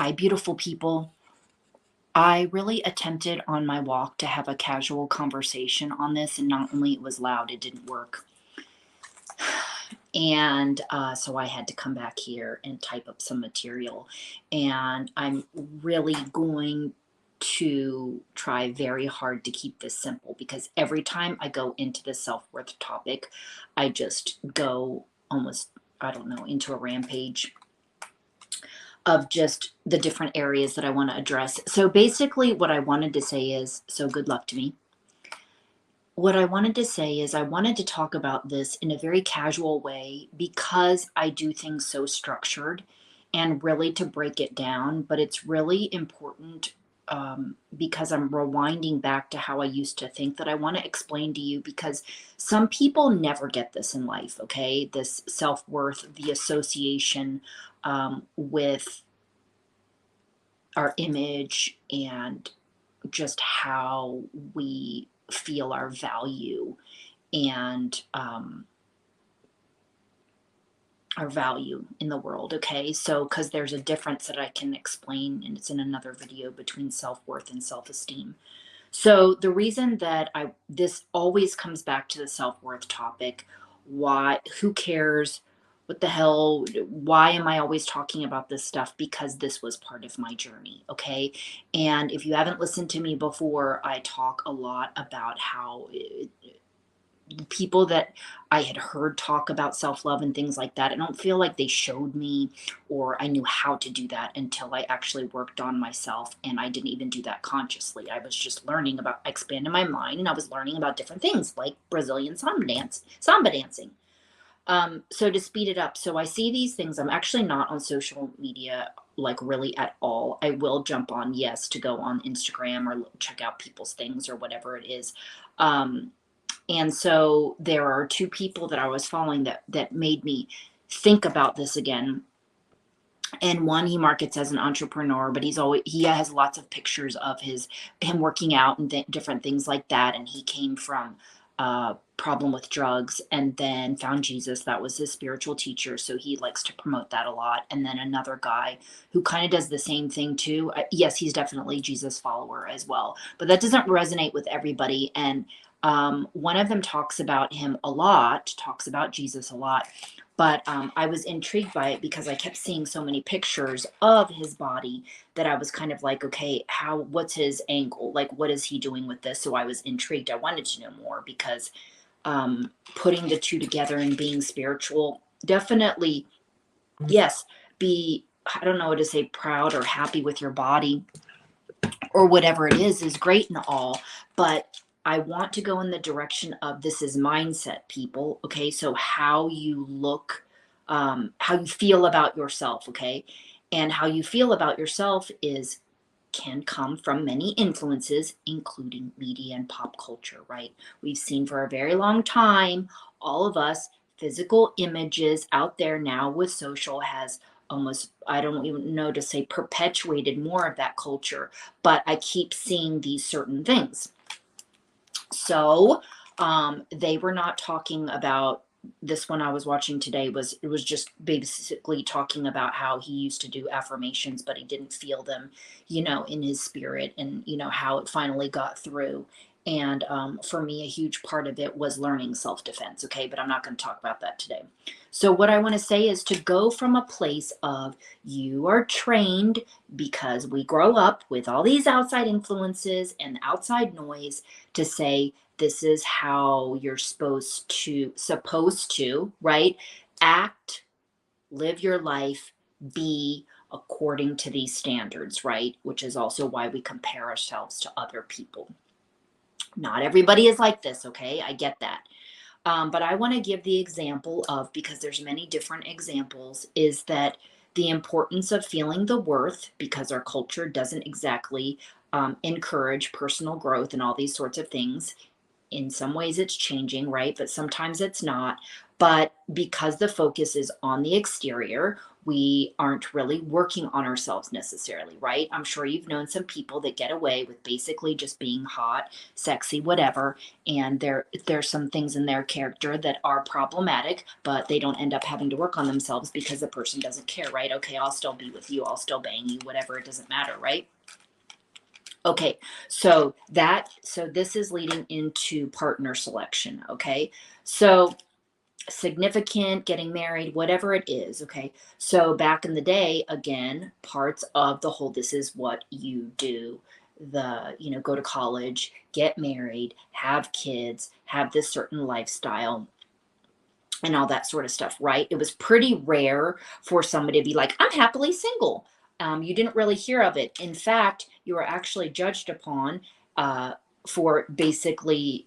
Hi, beautiful people. I really attempted on my walk to have a casual conversation on this, and not only it was loud, it didn't work. And so I had to come back here and type up some material. And I'm really going to try very hard to keep this simple because every time I go into the self worth topic, I just go almost, I don't know, into a rampage of just the different areas that I want to address. So basically, what I wanted to say is, so good luck to me. What I wanted to say is, I wanted to talk about this in a very casual way because I do things so structured and really to break it down. But it's really important because I'm rewinding back to how I used to think that I want to explain to you because some people never get this in life, okay? This self worth, the association with our image and just how we feel our value and our value in the world. Okay, so because there's a difference that I can explain, and it's in another video, between self-worth and self-esteem. So the reason that I this always comes back to the self-worth topic. Why? Who cares? What the hell? Why am I always talking about this stuff? Because this was part of my journey, okay? And if you haven't listened to me before, I talk a lot about how people that I had heard talk about self love and things like that, I don't feel like they showed me or I knew how to do that until I actually worked on myself. And I didn't even do that consciously. I was just learning about expanding my mind, and I was learning about different things like Brazilian samba dancing. So to speed it up, so I see these things. I'm actually not on social media like really at all. I will jump on, yes, to go on Instagram or check out people's things or whatever it is. Um, and so there are two people that I was following that made me think about this again. And one, he markets as an entrepreneur, but he has lots of pictures of him working out and different things like that. And he came from a problem with drugs and then found Jesus. That was his spiritual teacher, so he likes to promote that a lot. And then another guy who kind of does the same thing too. Yes, he's definitely Jesus follower as well, but that doesn't resonate with everybody. And one of them talks about him a lot, talks about Jesus a lot, but I was intrigued by it because I kept seeing so many pictures of his body that I was kind of like, okay, what's his angle? Like, what is he doing with this? So I was intrigued. I wanted to know more because putting the two together and being spiritual, definitely, yes, I don't know what to say, proud or happy with your body or whatever it is great and all. But I want to go in the direction of, this is mindset, people. Okay. So how you look, how you feel about yourself. Okay. And how you feel about yourself can come from many influences, including media and pop culture, right? We've seen for a very long time, all of us, physical images out there now with social has almost, I don't even know to say, perpetuated more of that culture, but I keep seeing these certain things. So they were not talking about, this one I was watching today it was just basically talking about how he used to do affirmations, but he didn't feel them, in his spirit, and how it finally got through. And for me, a huge part of it was learning self-defense. Okay, but I'm not going to talk about that today. So what I want to say is to go from a place of, you are trained, because we grow up with all these outside influences and outside noise, to say, this is how you're supposed to, right? Act, live your life, be according to these standards, right? Which is also why we compare ourselves to other people. Not everybody is like this, okay? I get that. But I want to give the example of, because there's many different examples, is that the importance of feeling the worth, because our culture doesn't exactly encourage personal growth and all these sorts of things. In some ways it's changing, right? But sometimes it's not. But because the focus is on the exterior, we aren't really working on ourselves necessarily, right? I'm sure you've known some people that get away with basically just being hot, sexy, whatever, and there's some things in their character that are problematic, but they don't end up having to work on themselves because the person doesn't care, right? Okay, I'll still be with you, I'll still bang you, whatever, it doesn't matter, right? Okay, so this is leading into partner selection, okay? So significant, getting married, whatever it is, okay? So back in the day, again, parts of the whole this is what you do. Go to college, get married, have kids, have this certain lifestyle and all that sort of stuff, right? It was pretty rare for somebody to be like, I'm happily single. You didn't really hear of it. In fact, you were actually judged upon uh, for basically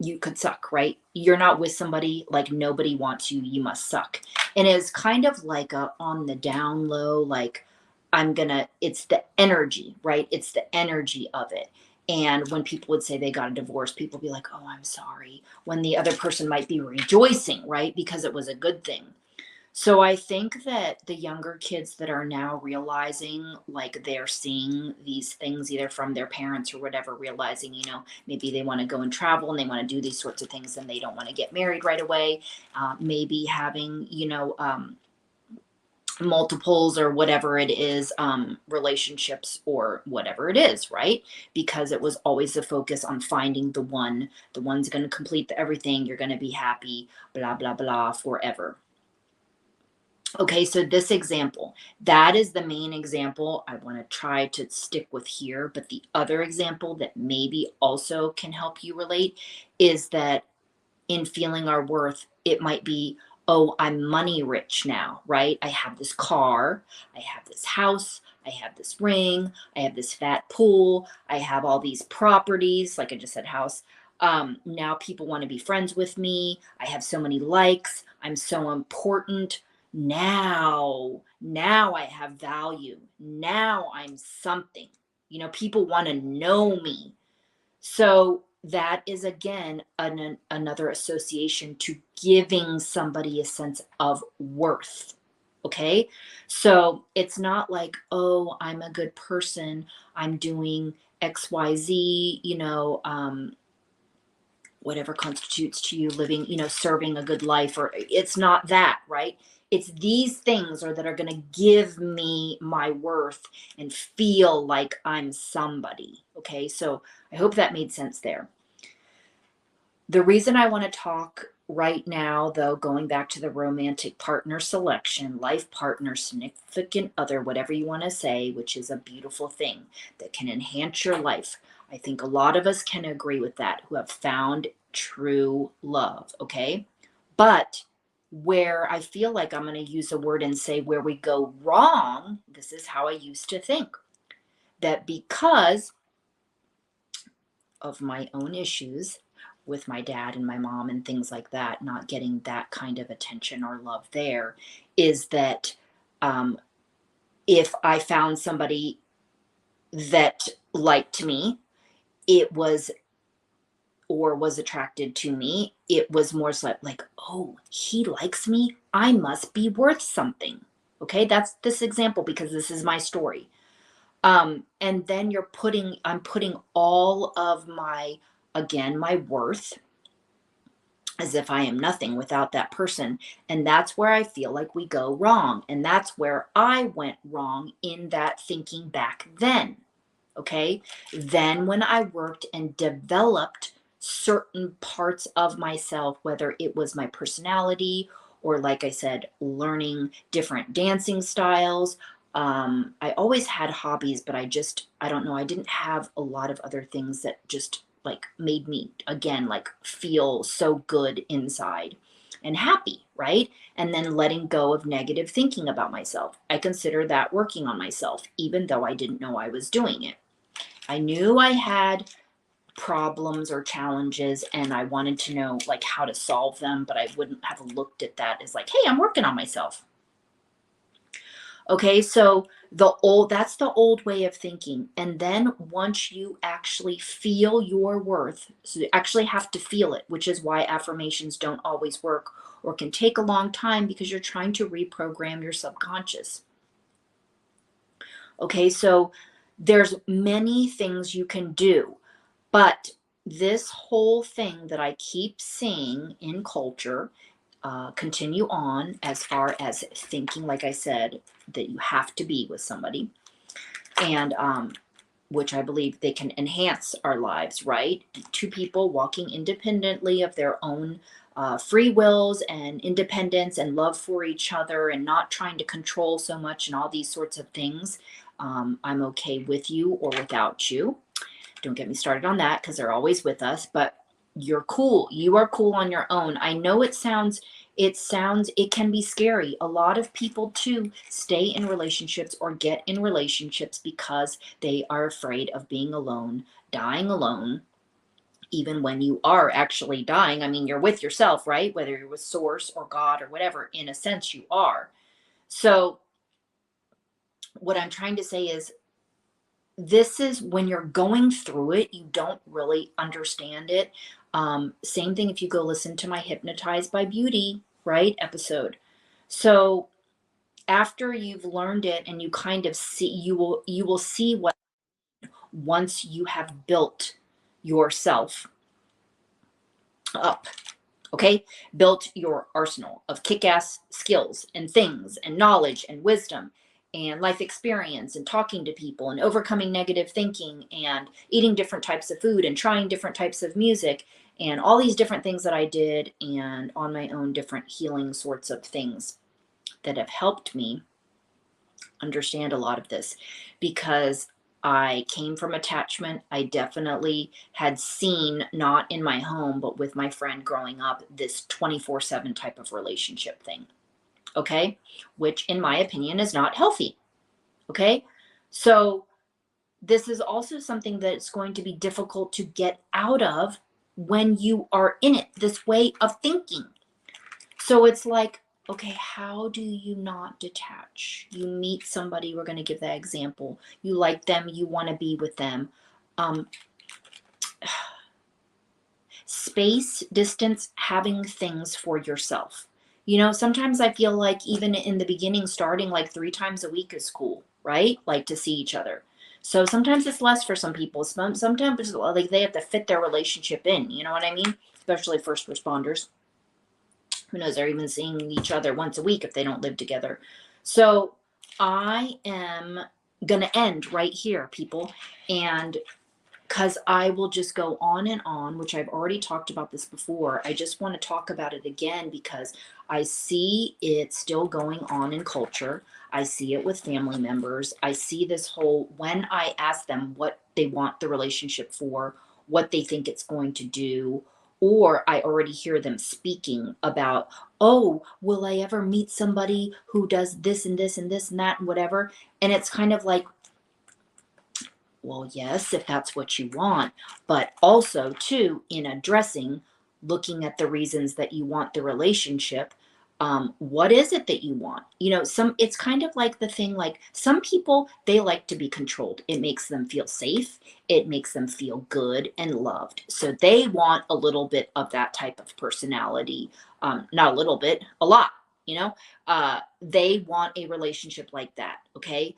you could suck, right? You're not with somebody, like nobody wants you, you must suck. And it's kind of like a on the down low, like it's the energy, right? It's the energy of it. And when people would say they got a divorce, people would be like, oh, I'm sorry. When the other person might be rejoicing, right? Because it was a good thing. So I think that the younger kids that are now realizing, like they're seeing these things either from their parents or whatever, realizing, maybe they want to go and travel and they want to do these sorts of things and they don't want to get married right away. Maybe having, multiples or whatever it is, relationships or whatever it is, right? Because it was always the focus on finding the one's going to complete everything. You're going to be happy, blah, blah, blah, forever. Okay, so this example, that is the main example I want to try to stick with here. But the other example that maybe also can help you relate is that in feeling our worth, it might be, oh, I'm money rich now, right? I have this car, I have this house, I have this ring, I have this fat pool, I have all these properties, like I just said, house. Now people want to be friends with me. I have so many likes. I'm so important. Now I have value. Now I'm something. People want to know me. So that is again another association to giving somebody a sense of worth. Okay. So it's not like, oh, I'm a good person. I'm doing XYZ, whatever constitutes to you living, serving a good life, or it's not that, right? It's these things that are going to give me my worth and feel like I'm somebody. Okay. So I hope that made sense there. The reason I want to talk right now, though, going back to the romantic partner selection, life partner, significant other, whatever you want to say, which is a beautiful thing that can enhance your life. I think a lot of us can agree with that who have found true love, okay? But where I feel like I'm going to use a word and say where we go wrong, this is how I used to think. That because of my own issues with my dad and my mom and things like that, not getting that kind of attention or love there, is that um, if I found somebody that liked me, it was or was attracted to me, it was more so like, oh, he likes me. I must be worth something. Okay, that's this example because this is my story. And then I'm putting all of my worth as if I am nothing without that person. And that's where I feel like we go wrong. And that's where I went wrong in that thinking back then. Okay. Then when I worked and developed certain parts of myself, whether it was my personality or, like I said, learning different dancing styles. I always had hobbies, but I don't know, I didn't have a lot of other things that just like made me again like feel so good inside and happy, right? And then letting go of negative thinking about myself. I consider that working on myself, even though I didn't know I was doing it. I knew I had problems or challenges and I wanted to know like how to solve them, but I wouldn't have looked at that as like, hey, I'm working on myself. Okay, so That's the old way of thinking. And then once you actually feel your worth, so you actually have to feel it, which is why affirmations don't always work or can take a long time, because you're trying to reprogram your subconscious. Okay, so there's many things you can do, but this whole thing that I keep seeing in culture continue on, as far as thinking, like I said, that you have to be with somebody, and which I believe they can enhance our lives, right? Two people walking independently of their own free wills and independence and love for each other and not trying to control so much and all these sorts of things. I'm okay with you or without you. Don't get me started on that, because they're always with us, but you're cool. You are cool on your own. I know it can be scary. A lot of people too stay in relationships or get in relationships because they are afraid of being alone, dying alone, even when you are actually dying. I mean, you're with yourself, right? Whether you're with source or God or whatever, in a sense you are. So what I'm trying to say is, this is when you're going through it, you don't really understand it. Same thing if you go listen to my Hypnotized by Beauty, right, episode. So after you've learned it and you kind of see, you will see what, once you have built yourself up. Okay, built your arsenal of kick-ass skills and things and knowledge and wisdom and life experience and talking to people and overcoming negative thinking and eating different types of food and trying different types of music and all these different things that I did, and on my own different healing sorts of things that have helped me understand a lot of this, because I came from attachment. I definitely had seen, not in my home, but with my friend growing up, this 24/7 type of relationship thing. Okay. Which, in my opinion, is not healthy. Okay. So, this is also something that's going to be difficult to get out of when you are in it, this way of thinking. So it's like, okay, how do you not detach? You meet somebody, we're going to give that example. You like them, you want to be with them. Um, Space, distance, having things for yourself. Sometimes I feel like even in the beginning, starting like 3 times a week is cool, right? Like, to see each other. So sometimes it's less for some people. Sometimes it's like they have to fit their relationship in. You know what I mean? Especially first responders. Who knows, they're even seeing each other once a week if they don't live together. So I am going to end right here, people. And because I will just go on and on, which I've already talked about this before. I just want to talk about it again because I see it still going on in culture. I see it with family members. I see this whole, when I ask them what they want the relationship for, what they think it's going to do, or I already hear them speaking about, oh, will I ever meet somebody who does this and this and this and that and whatever? And it's kind of like, well, yes, if that's what you want, but also too, in addressing, looking at the reasons that you want the relationship. What is it that you want? It's kind of like the thing, like some people, they like to be controlled. It makes them feel safe. It makes them feel good and loved. So they want a little bit of that type of personality. Not a little bit, a lot, they want a relationship like that. Okay.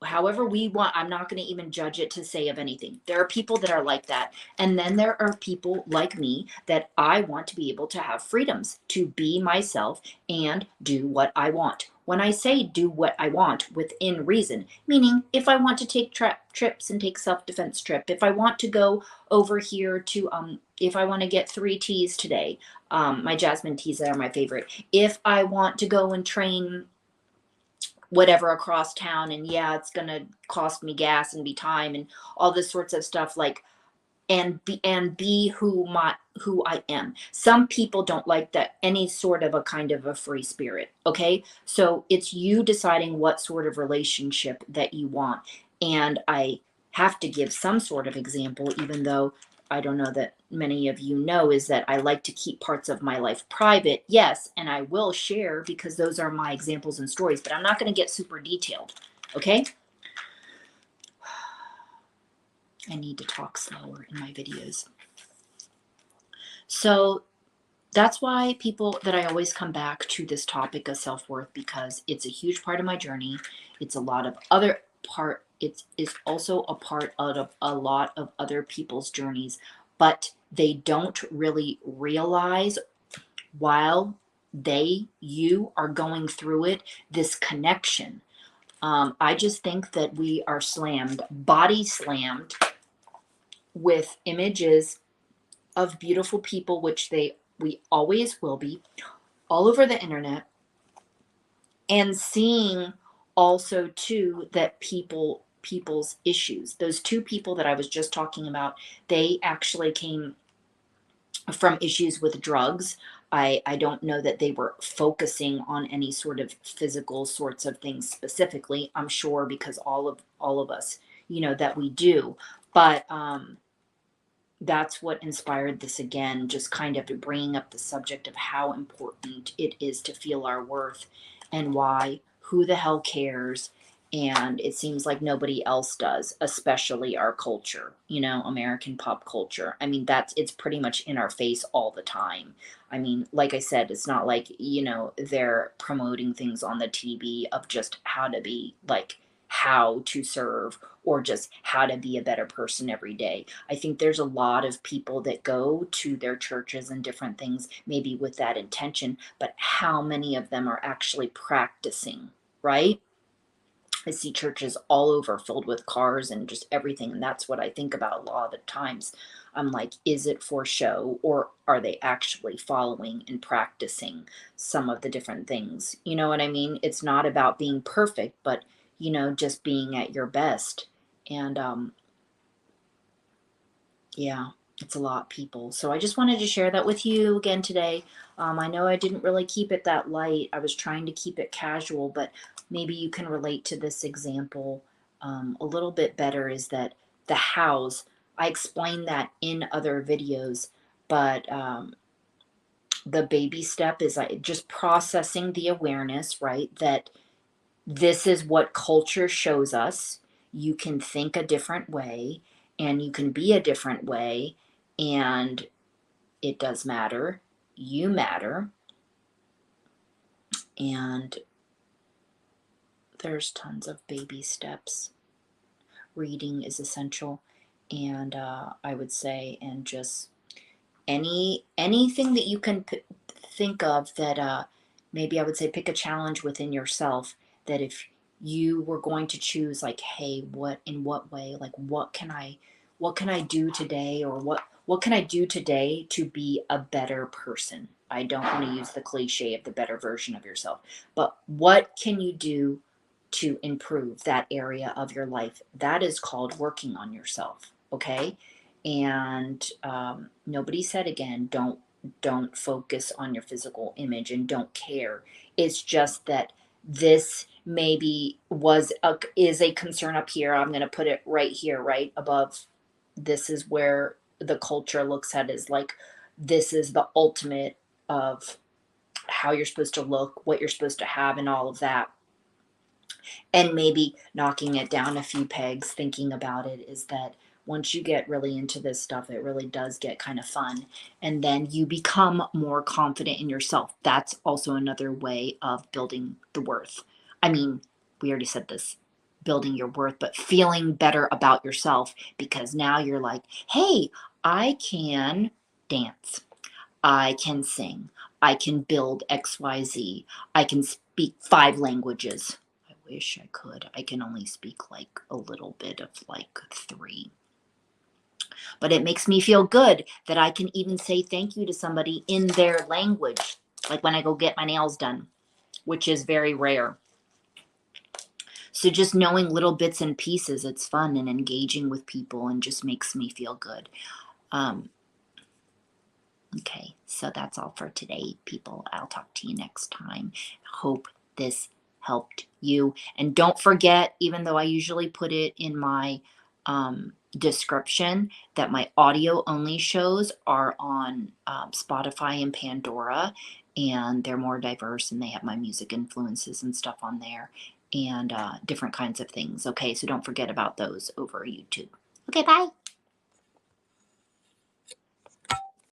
However we want, I'm not going to even judge it to say of anything. There are people that are like that. And then there are people like me that I want to be able to have freedoms to be myself and do what I want. When I say do what I want within reason, meaning if I want to take trips and take self-defense trip, if I want to go over here to, if I want to get 3 teas today, my jasmine teas are my favorite. If I want to go and train whatever across town, and yeah, it's going to cost me gas and be time and all this sorts of stuff, like, and be who I am. Some people don't like that, any sort of a kind of a free spirit. Okay, so it's you deciding what sort of relationship that you want. And I have to give some sort of example, even though I don't know that many of you know, is that I like to keep parts of my life private. Yes, and I will share because those are my examples and stories, but I'm not going to get super detailed. Okay? I need to talk slower in my videos. So that's why people that I always come back to this topic of self-worth, because it's a huge part of my journey. It's a lot of other part. It's also a part of a lot of other people's journeys, but they don't really realize while you are going through it, this connection. I just think that we are slammed, body slammed with images of beautiful people, which we always will be, all over the internet, and seeing also too that people's issues, those two people that I was just talking about, they actually came from issues with drugs. I don't know that they were focusing on any sort of physical sorts of things specifically. I'm sure because all of us, that we do. But that's what inspired this again, just kind of bringing up the subject of how important it is to feel our worth, and why, who the hell cares? And it seems like nobody else does, especially our culture, American pop culture. I mean, it's pretty much in our face all the time. I mean, like I said, it's not like, they're promoting things on the TV of just how to be like, how to serve, or just how to be a better person every day. I think there's a lot of people that go to their churches and different things, maybe with that intention, but how many of them are actually practicing, right? I see churches all over filled with cars and just everything. And that's what I think about a lot of the times. I'm like, is it for show, or are they actually following and practicing some of the different things? You know what I mean? It's not about being perfect, but, just being at your best. And yeah, it's a lot, people. So I just wanted to share that with you again today. I know I didn't really keep it that light. I was trying to keep it casual, but maybe you can relate to this example a little bit better. Is that the hows? I explained that in other videos, but the baby step is just processing the awareness, right? That this is what culture shows us. You can think a different way, and you can be a different way, and it does matter. You matter. And there's tons of baby steps. Reading is essential. And I would say, and just anything that you can think of that maybe I would say pick a challenge within yourself, that if you were going to choose, like, hey, in what way, like, what can I do today, or what can I do today to be a better person? I don't want to use the cliche of the better version of yourself, but what can you do to improve that area of your life? That is called working on yourself. Okay. And nobody said, again, don't focus on your physical image and don't care. It's just that this maybe is a concern up here. I'm going to put it right here, right above. This is where the culture looks at, is like, this is the ultimate of how you're supposed to look, what you're supposed to have, and all of that. And maybe knocking it down a few pegs, thinking about it, is that once you get really into this stuff, it really does get kind of fun. And then you become more confident in yourself. That's also another way of building the worth. I mean, we already said this, building your worth, but feeling better about yourself, because now you're like, hey, I can dance. I can sing. I can build XYZ. I can speak 5 languages. I wish I could. I can only speak like a little bit of like 3. But it makes me feel good that I can even say thank you to somebody in their language, like when I go get my nails done, which is very rare. So just knowing little bits and pieces, it's fun, and engaging with people, and just makes me feel good. Okay, so that's all for today, people. I'll talk to you next time. Hope this helped you. And don't forget, even though I usually put it in my description that my audio only shows are on Spotify and Pandora, and they're more diverse and they have my music influences and stuff on there and different kinds of things. Okay, so don't forget about those over YouTube. Okay, bye.